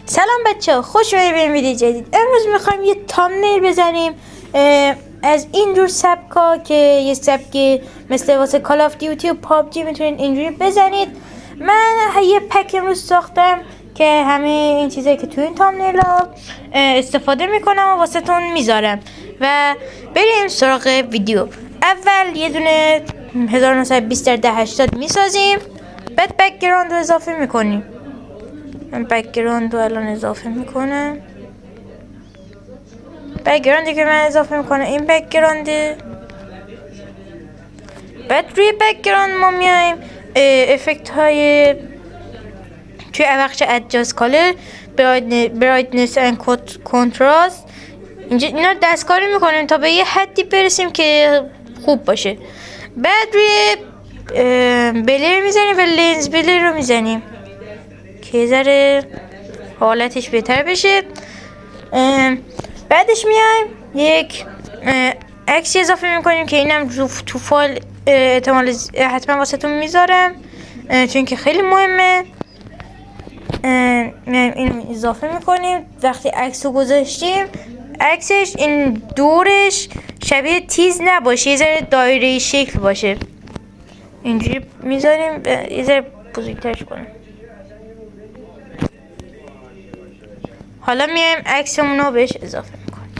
سلام بچه ها، خوش اومدید به این ویدیو جدید. امروز میخوایم یه تامنیل بزنیم از این جور سبکا که یه سبکی مثل واسه کال آف دیوتی و پابجی میتونید اینجوری بزنید. من یه پک امروز ساختم که همه این چیزایی که تو این تامنیل ها استفاده میکنم و واسه تون میذارم و بریم سراغ ویدیو. اول یه دونه 1920 در 1080 میسازیم، بعد بک‌گراند رو اضافه میکنیم. من بک‌گراند رو الان اضافه میکنم. بک‌گراندی که من اضافه میکنم این بک‌گراند. بعد روی بک‌گراند ما میایم افکت های توی بخش ادجاست کالر، برایتنس اند کنتراست، اینجا اینا دستکاری میکنیم تا به یه حدی برسیم که خوب باشه. بعد روی بلر میزنیم و لنز بلر رو میزنیم که ذره حالتش بهتر بشه. بعدش میایم یک عکسی اضافه میکنیم که اینم تو فایل احتمال حتما واسهتون میذارم چون که خیلی مهمه. این اضافه میکنیم. وقتی عکس رو گذاشتیم عکسش این دورش شبیه تیز نباشه، یه ذره دایره شکل باشه. اینجوری میذاریم یه ذره بزرگترش کنیم. حالا میایم عکسمون رو بهش اضافه میکنیم.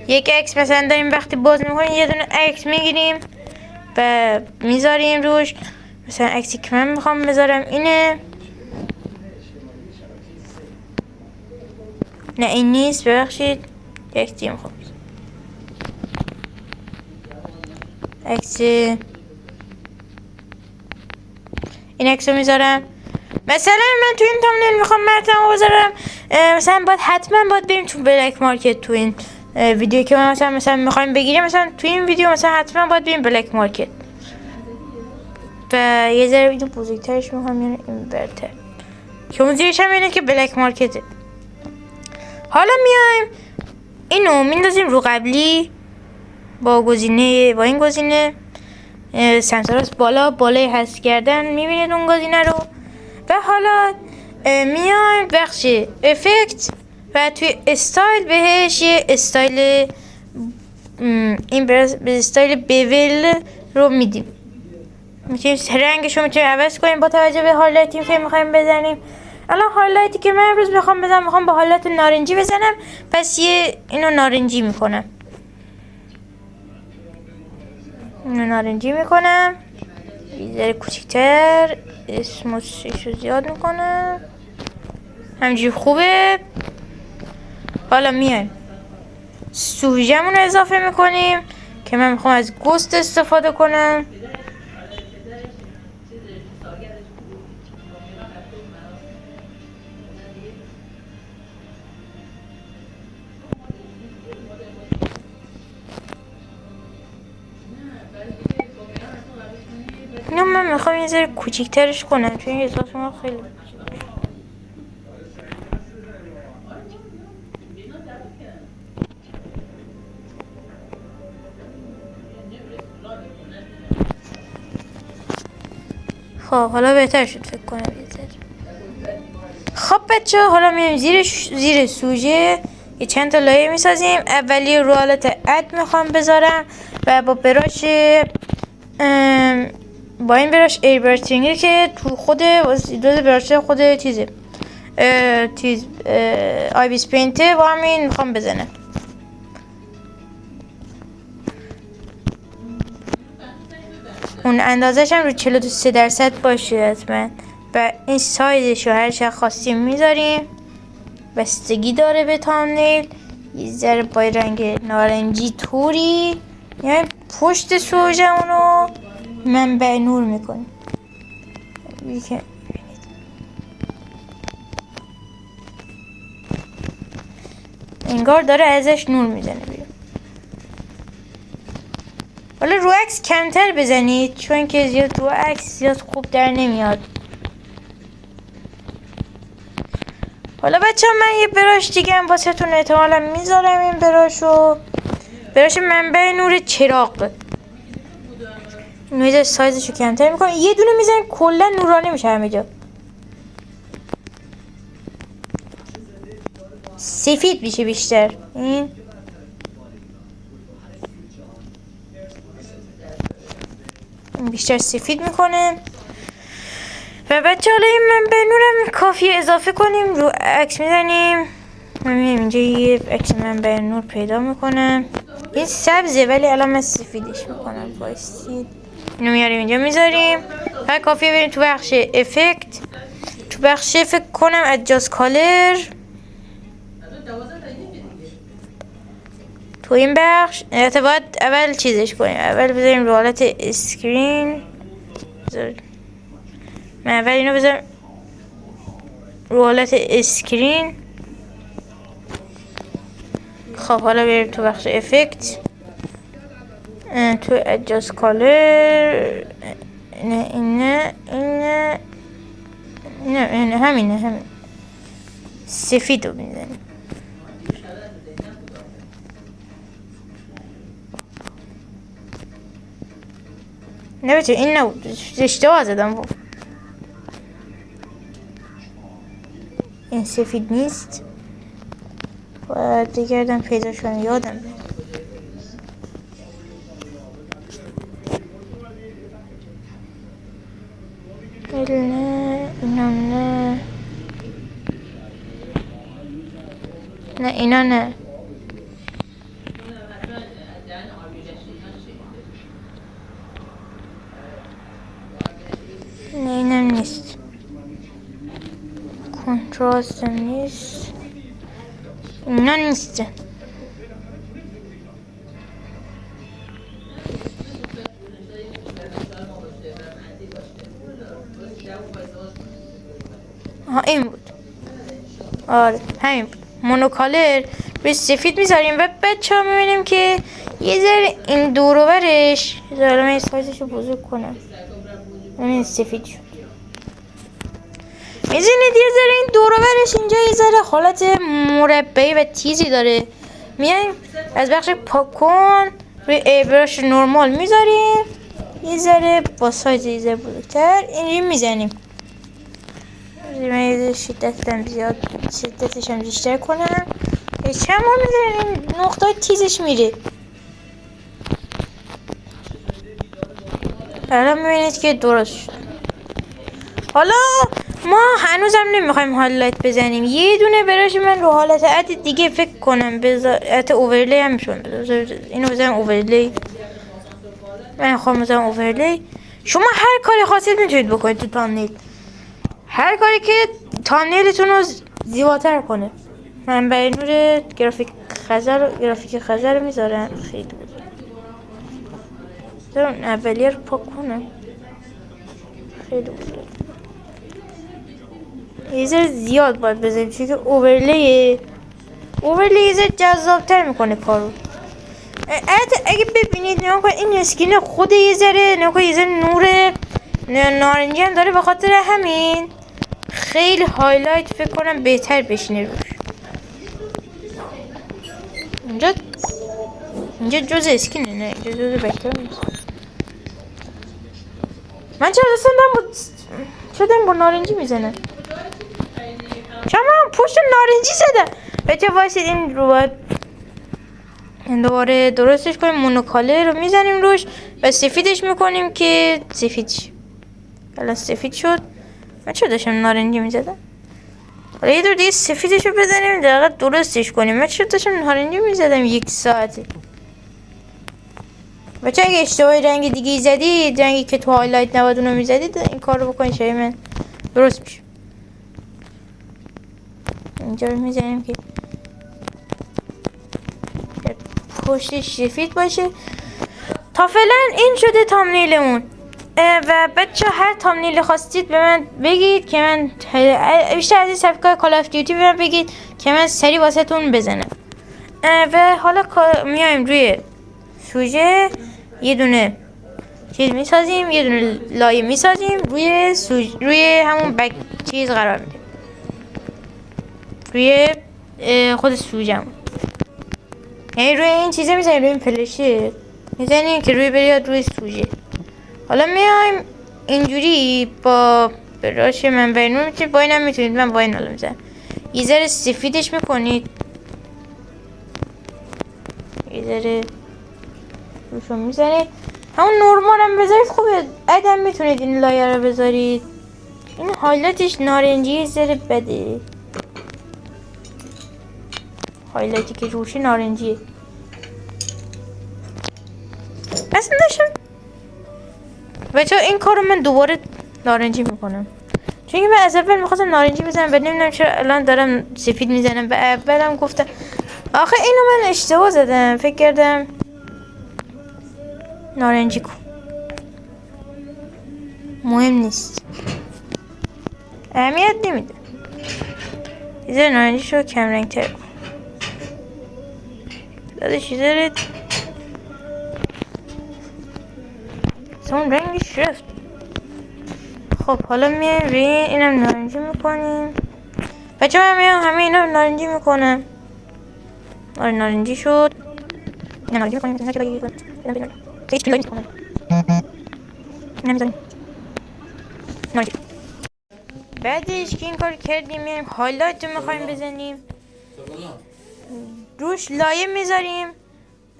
یک عکس مثلا داریم وقتی باز میکنیم یه دونه عکس میگیریم و میذاریم روش. مثلا عکسی که من میخوام بذارم اینه. نه این نیست، ببخشید. یک دیگه میخوام عکس این عکس رو میذارم. مثلا من تو این تامنیل میخوام مرتبه بذارم، مثلا حتما باید بریم تو بلک مارکت. تو این ویدیو که من مثلا میخوایم بگیریم، مثلا تو این ویدیو مثلا حتما باید بریم بلک مارکت و یه ذره ویدیو بزرگترش میخوام، یعنی این برتر که اون زیرش هم اینه که بلک مارکته. حالا میایم اینو میندازیم رو قبلی با این گزینه سنسوراس بالای حذف کردن، میبینید اون گزینه رو. و حالا میایم بخش افکت و توی استایل بهش یه استایل این به استایل بیول رو میدیم. میتونیم رنگش رو میتونیم عوض کنیم با توجه به هایلایتی که میخوایم بزنیم. الان هایلایتی که من امروز میخوام با حالت نارنجی بزنم، پس اینو نارنجی میکنم. اینو نارنجی میکنم، یه ذره کوچیک‌تر، اسموسش رو زیاد میکنم. همینجوری خوبه. حالا میایم سوژه‌مون رو اضافه میکنیم که من میخوام از گوست استفاده کنم. اینو من میخوام یه ذره کوچیک‌ترش کنم چون این احساس ما خیلی خب حالا بهتر شد فکر کنم یه ذره. خب بچه حالا میایم زیر سوژه یه چند تا لایه میسازیم. اولی رو حالت اد میخوام بذارم و با براش با این براش ایربرتینگی که تو خود براش خود چیزه آی بیس پینته با همین میخوام بزنم. اون اندازش هم رو 43% باشه حتما. و این سایزش رو هر چقدر خواستیم میذاریم. بستگی داره به تامنیل. یه ذره با رنگ نارنجی توری، یعنی پشت سوژه اونو منبع نور میکنیم. انگار داره ازش نور میزنه بیرون. حالا رو عکس کمتر بزنید چون که زیاد رو عکس زیاد خوب در نمیاد. حالا بچه من یه براش دیگه هم واسه تون احتمالا میذارم. این براش منبع نور چراغ. اینو سایزشو کمتر میکنم، یه دونه میزنیم کلا نورانی میشه همه جا. سفید بشه بیشتر. این بیشتر سفید میکنه. و بچه حالا این منبع نورم کافی اضافه کنیم، رو عکس میزنیم. من میام اینجا یه عکس منبع نور پیدا میکنم. این سبزه ولی الان من سفیدش میکنم. وایسید اینو میاریم اینجا میذاریم. و کافیه بریم تو بخش افکت. تو بخش فکر کنم ادجاست کالر. تو این بخش باید اول چیزش کنیم. اول بذاریم رو حالت اسکرین. من اول اینو بذارم رو حالت اسکرین. خب حالا بریم تو بخش افکت. تو ادجاست کالر. نه همینه سفید رو میزنیم. نه بچه این نبود، اشتباه زدم. این سفید نیست. باید بگردم پیدا کنم، یادم نه اینم نه اینا نه. نه اینم نیست. کنتراست نیست. اینا نیست. این بود. آره همین بود. مونوکالر به سفید میذاریم و بچه ها میبینیم که یه ذره این دوروبرش من این سایزش رو بزرگ کنم. این سفید شد. میزینید یه ذره این دوروبرش اینجا یه ذره حالت مربعی و تیزی داره. میایم از بخش پاکن روی ایبراش نرمال میذاریم. یه ذره با سایز یه ذره بزرگتر اینجا میزنیم. من شدتش هم بیشتر کنم. چند بار میزنیم این نقطه تیزش میره. الان میبینید که درست شد. حالا ما هنوزم نمیخوایم هایلایت بزنیم. یه دونه براش من رو حالت عد دیگه فکر کنم حالت اوورلی هم شون. اینو بزنم اوورلی. من خواهم بزنم اوورلی. شما هر کاری خواستید میتونید بکنید تو تامنیل. هر کاری که تامنیلتون رو زیباتر کنه. من برای نور گرافیک خزر رو میذارم. خیلی بود. دارم اولیه رو پاک کنم. خیلی بود. یه ذره زیاد باید بذاریم چون که اوورلی یه ذره جذابتر میکنه کارو. اگه ببینید نگاه کنید این اسکین خود یه ذره نور نارنجی هم داره، به خاطر همین خیلی هایلایت فکر کنم بهتر بشینه روش. اینجا جز اسکینه، نه اینجا جز بکتر نیست. من چرا دستم با نارنجی میزنه؟ چرا من پشت نارنجی زدم؟ بچه واسید این رو باید دوباره درستش کنیم. مونوکالر رو میزنیم روش و سفیدش میکنیم که سفید شه. الان سفید شد. من چرا داشتم نارنجی میزدم؟ حالا یه دور دیگه سفیدش رو بزنیم دقیقا درستش کنیم. من چرا داشتم نارنجی میزدم 1 ساعته. بچه اگه اشتباهی رنگ دیگه زدید، رنگی که تو هایلایت نباید اونو میزدید، این کار رو بکنید شاید من درست میشه. اینجا رو میزنیم که پشتش سفید باشه. تا فعلا این شده تامنیلمون. و بچه هر تامنیل خواستید به من بگید که من بیشتر از این صفحه کال آف دیوتی به من بگید که من سری واسه تون بزنم. و حالا میایم روی سوژه یه دونه چیز میسازیم، یه دونه لایه میسازیم روی همون بک چیز قرار میدیم، روی خود سوژه، یعنی روی این چیزه میزنیم، روی این پلشه میزنیم که روی بریاد روی سوژه. حالا میایم اینجوری با براش منبع نور میتونید، با اینم میتونید، من با این حالا میزنم یه ذره سفیدش میکنید، یه ذره روشو میزنید، همون نورمال هم بذارید خوبه. ادم میتونید این لایه رو بذارید. این هایلایتش نارنجی یه ذره بده، هایلایتی که روشه نارنجیه. اصلا داشتم بچه این کار رو من دوباره نارنجی میکنم، چون من از اول میخواستم نارنجی بزنم و نمیدونم چرا الان دارم سفید میزنم. و اولم گفتم آخه اینو من اشتباه زدم، فکر کردم نارنجی کن، مهم نیست، اهمیت نمیده. یه ذره نارنجی شو کم رنگ تر کن، دادش یه ذره اون رنگش رفت. خب حالا میایم روی اینم نارنجی میکنیم. بچه من میام همه اینا نارنجی میکنم. آره نارنجی شد. اینا نارنجی میکنیم. اینا که باید هیچ چیزی نمیکنم. اینا میذاریم نارنجی. بعدش که این کار کردیم میایم هایلایت رو میخوایم بزنیم، روش لایه میذاریم.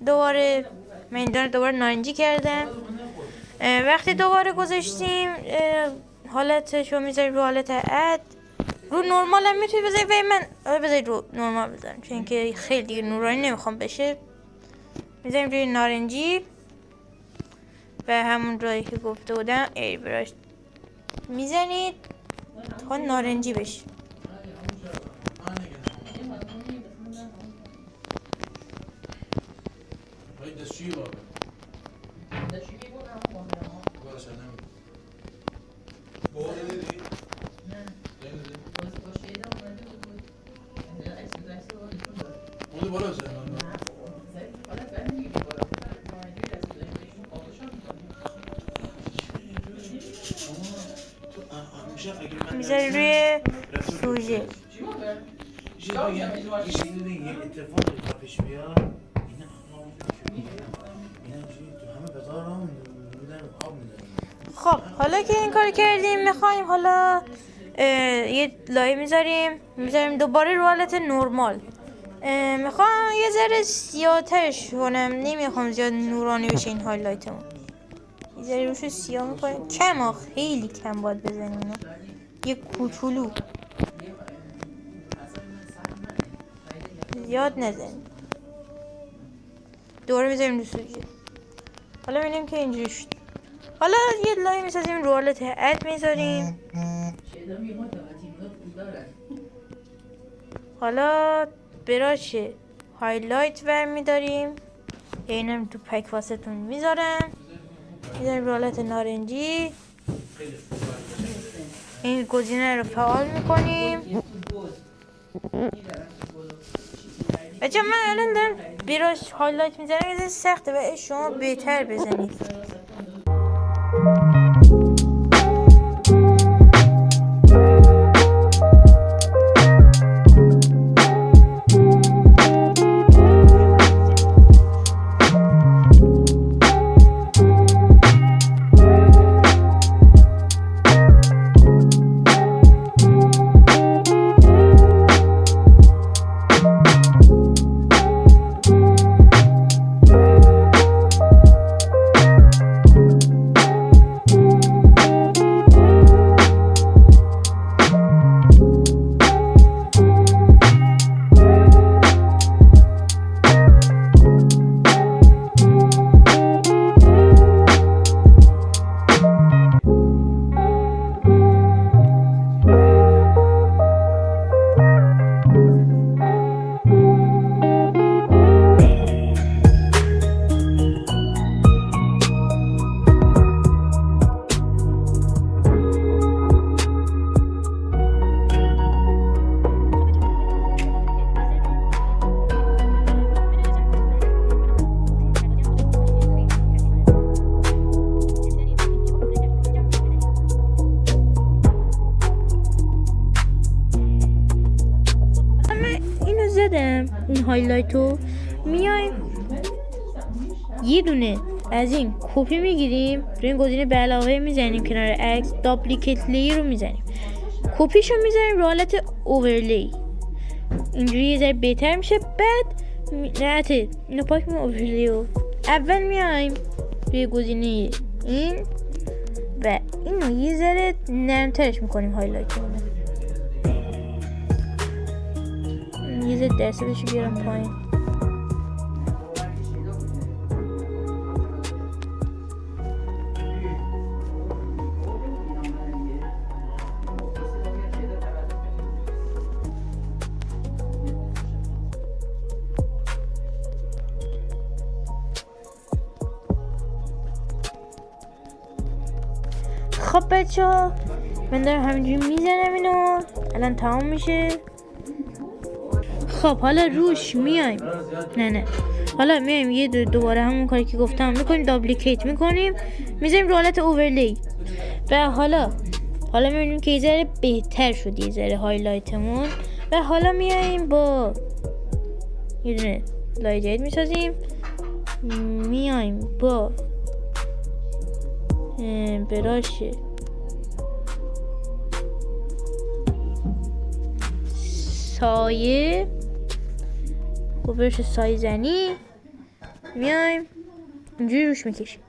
دوباره من دوباره نارنجی کردم. وقتی دوباره گذاشتیم حالتشو میذاریم رو حالت اد. رو نورمال هم میتونی بذاری و من بذاری رو نورمال بذارم چون که خیلی دیگه نورانی نمیخوام بشه. میذاریم روی نارنجی و همون رایی که گفته بودم ای براش میزنید تا نارنجی بشه. میذاری روی سوژه. خب حالا که این کار کردیم میخوایم حالا یه لایه میذاریم دوباره رو حالت نورمال. میخوام یه ذره سیاه ترش کنم، نمیخوام زیاد نورانی بشه این هایلایتمون. یه ذره روشو سیاه میکنیم، کم خیلی کم باید بزنیم، یه کوچولو زیاد نزنیم. دوباره میذاریم رو سوژه. حالا میبینیم که اینجوری شد. حالا یه لایه میسازیم رو حالت اد میذاریم. حالا براش هایلایت برمیداریم، اینم تو پک واسهتون میذارم. میذاریم رو حالت نارنجی. این گزینه رو فعال میکنیم. بچه من الان دارم براش هایلایت میذارم، یه سخته و شما بهتر بزنید. این هایلایتو میایم یه دونه از این کپی میگیریم، روی این گزینه به علاوه میزنیم کنار عکس، داپلیکیت لی رو میزنیم، کپیشو میزنیم رو حالت اوورلی. اینجوری یه ذره بهتر میشه. بعد نه اینو پاک می اوورلیو. اول میایم روی گزینه این و اینو یه ذره نرمترش میکنیم هایلایت رو. یه ذره درصدش بیارم پایین. خب بچه ها من دارم همینجوری میزنم اینو. الان تمام میشه. خب حالا روش میایم. نه حالا میایم یه دوباره همون کاری که گفتم میکنیم. دابلیکیت میکنیم میذاریم رو حالت اوورلی. و حالا میبینیم که یه ذره بهتر شد یه ذره هایلایتمون. و حالا میایم با یه دونه لایت جدید میسازیم. میایم با براش سایه با برش سایه زنی میایم اینجوری روش میکشیم.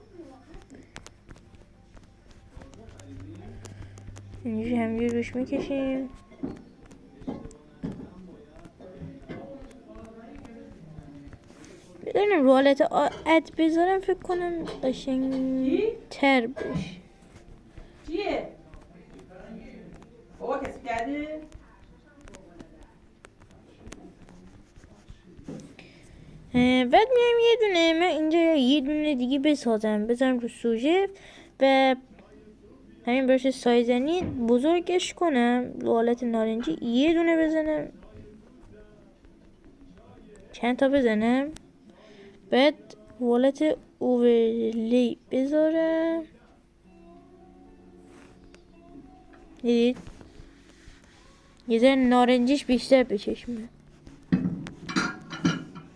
اینجوری همینجوری روش میکشیم. بدونم رو حالت اد بذارم فکر کنم قشنگ‌تر بشه. چیه؟ بابا کسی کرده؟ بعد میایم یه دونه من اینجا یه دونه دیگه بسازم بذارم رو سوژه و همین برش سایزنی بزرگش کنم رو حالت نارنجی. یه دونه بزنم چند تا بزنم. بعد حالت اوورلی بذارم. دیدید یه ذره نارنجیش بیشتر به چشمه.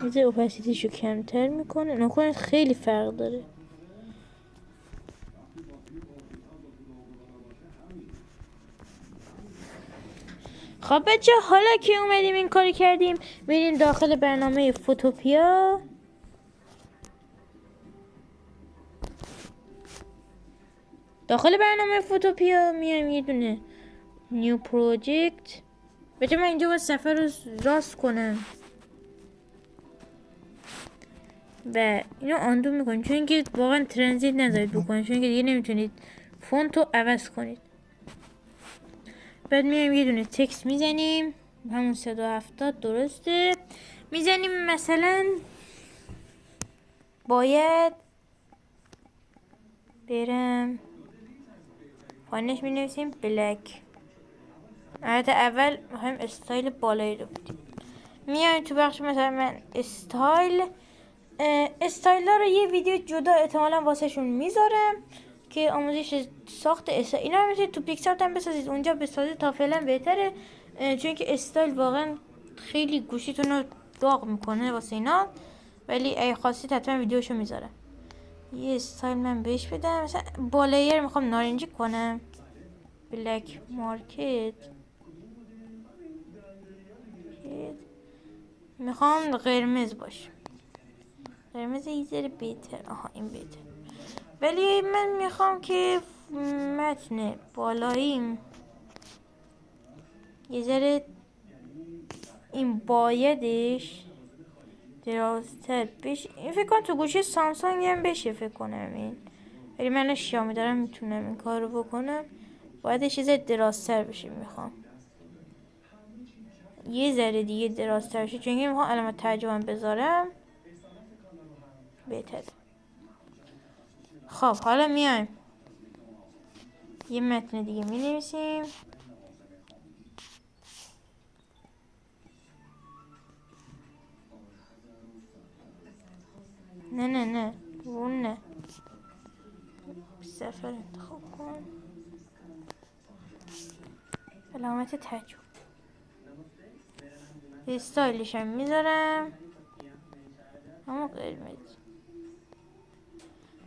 یه ذره اوپاسیتیشو کمتر میکنه. نکنه خیلی فرق داره. خب بچه حالا که اومدیم این کاری کردیم بریم داخل برنامه فوتوپیا. داخل برنامه فوتوپیا میایم یه دونه نیو پروژکت. بچه من اینجا باید صفحه رو راست کنم و اینو آندو میکنیم چون که واقعا ترنزیت نذارید بکنید چون که دیگه نمیتونید فونت رو عوض کنید. بعد میایم یه دونه تکست میزنیم همون 170 درسته. میزنیم مثلا باید برم پایینش مینویسیم بلک. البته اول هم استایل بالایی رو بدیم. میایم تو بخش مثلا من استایل ها رو یه ویدیو جدا احتمالا واسه شون میذارم که آموزش ساخت استایل. اینا رو میتونید تو پیکسارت هم بسازید اونجا بسازید تا فعلا بهتره چون که استایل واقعا خیلی گوشیتون رو داغ میکنه واسه اینا. ولی اگه خواستید حتما ویدیوشو میذارم. یه استایل من بهش بدم مثلا بالایر میخوام نارنجی کنم بلک مارکت. میخوام قرمز باشه. قرمز یه ذره بهتر. آها این بهتر. ولی من میخوام که متن بالاییم یه ذره این بایدش درازتر بشه. این فکر کنم تو گوشی سامسونگ هم بشه فکر کنم این. ولی من شیائومی دارم میتونم این کار رو بکنم. بایدش یه ذره درازتر بشه. میخوام یه ذره دیگه درازتر بشه چون که میخوام علامت ترجمه بذارم بهتره. خب حالا میایم یه متن دیگه می نویسیم. نه اون نه. سفر انتخاب کن علامت ترجمه. استایلش هم میذارم اما قرمز.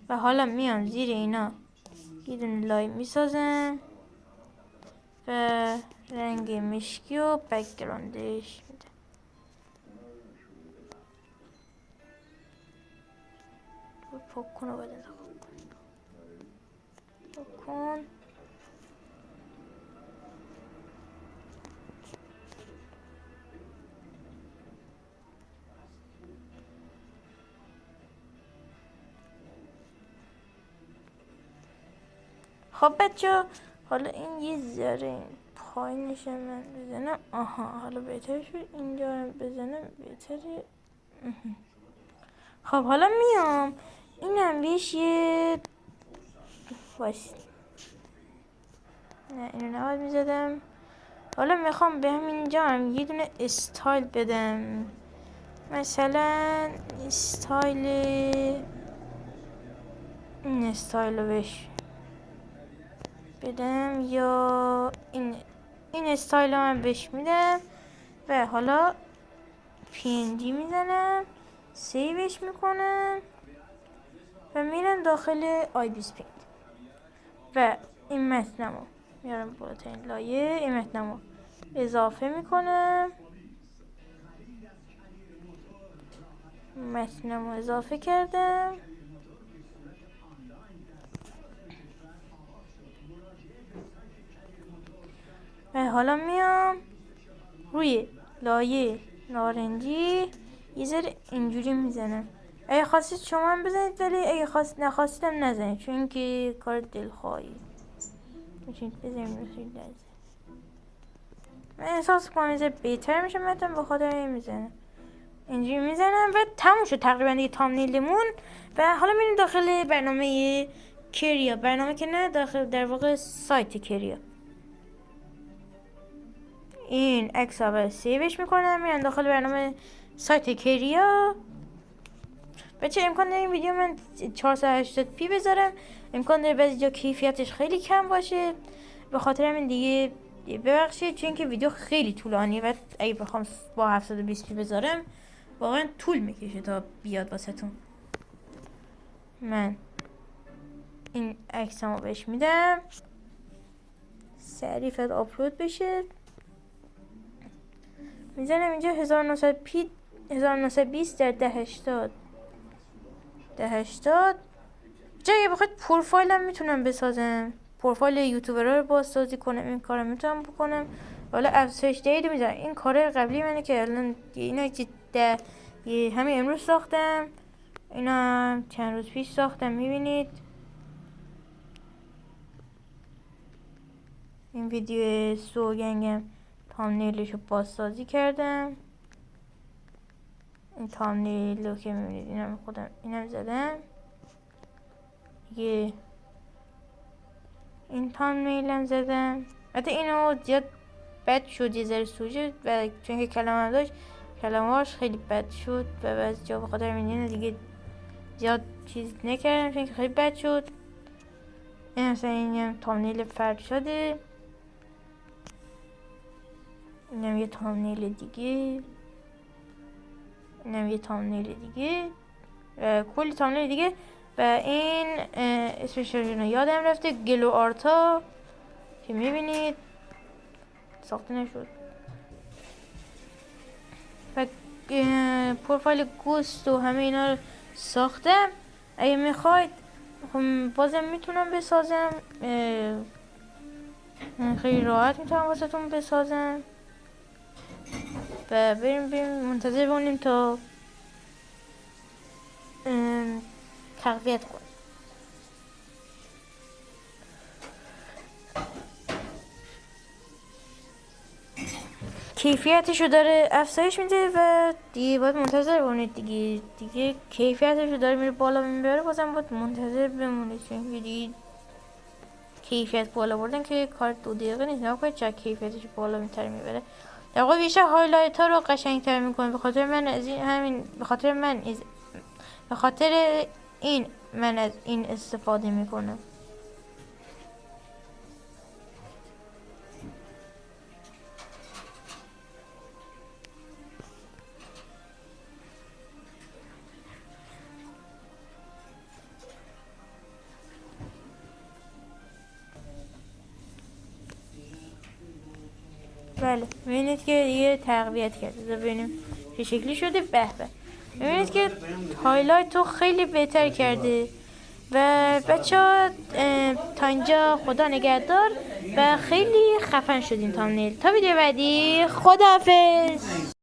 و حالا میام زیر اینا یه دونه لاین میسازم و رنگ مشکی و بک‌گراندش میدم. پاک کن و بعد انتخاب کن. پاک کن. خب بچه حالا این یه ذره این پایینش من بزنم. آها حالا بهتر شد. اینجا هم بزنم بهتره. خب حالا میام اینم بهش یه باش. نه اینو نباید میزدم. حالا میخوام به همینجا هم یه دونه استایل بدم. مثلا استایل این استایل رو بهش بدم یا این استایل رو من بهش میدم و حالا PNG میزنم سیوش میکنم و میرم داخل iBeSpaint و این متنمو میارم بالاترین لایه. این متنمو اضافه میکنم. متنمو اضافه کردم و حالا میام روی لایه نارنجی یه ذره اینجوری میزنم. اگه خواستید شما هم بزنید ولی اگه نخواستید هم نزنید چون که کار دلخواهی میتونید بزنید. من احساس کنم یه بهتر میشه متن به خاطر این میزنم. اینجوری میزنم و تموم شد تقریبا دیگه تامنیلمون. و حالا میریم داخل برنامه کریا. برنامه که نه داخل در واقع سایت کریا. این عکس رو سیوش میکنم میرم داخل برنامه سایت کریا. بچه امکان داره این ویدیو من 480p بذارم. امکان داره بعضی جا کیفیتش خیلی کم باشه. به خاطر همین دیگه ببخشید چون که ویدیو خیلی طولانیه و اگه بخوام با 720p بذارم واقعا طول میکشه تا بیاد واسهتون. من این عکسمو بهش میدم سریع فقط آپلود بشه. میزنم اینجا 1900p 1920 در 1080. اگه بخواید پروفایلم میتونم بسازم. پروفایل یوتیوبرها رو بازسازی کنم. این کارو میتونم بکنم. حالا افزایش دهید میذارم. این کار قبلی منه که الان اینا همین امروز ساختم. اینا چند روز پیش ساختم. میبینید این ویدیو سوگنگم تامنیلش رو بازسازی کردم. این تامنیل رو که میبینید اینم خودم اینم زدم دیگه. این تامنیلم زدم. حتی اینو زیاد بد شد یه ذره سوژه و چون که کلمه داشت کلمه‌هاش خیلی بد شد و بعضی جا بخاطر اینو دیگه زیاد چیز نکردم چون که خیلی بد شد. این مثلا اینم تامنیل فرد شده. اینم یه تامنیل دیگه. اینم یه تامنیل دیگه و کلی تامنیل دیگه. و این اسمش رو یادم رفته گلو آرتا که میبینید ساخته نشد. و پروفایل گوست و همه اینا رو ساختم. اگه میخواید بازم میتونم بسازم. خیلی راحت میتونم واسهتون بسازم و بریم منتظر بمونیم تا تقویت کنیم. کیفیتشو داره افزایش میده و دیگه باید منتظر بمونید دیگه کیفیتشو داره میره بالا میبره. بازم باید منتظر بمونید چون دیگه کیفیت بالا بردن که کار 2 دقیقه نیست. نکنید چه کیفیتش بالا میبره. در واقع بیشتر هایلایت ها رو قشنگتر میکنه. به خاطر من از این استفاده میکنم. بله ببینید که دیگه تقویت کرده. ببینیم چه شکلی شده. به به میبینید که هایلایت رو خیلی بهتر کرده. و بچه ها تا اینجا خدا نگهدار و خیلی خفن شدین تامنیل. تا ویدیو بعدی خداحافظ.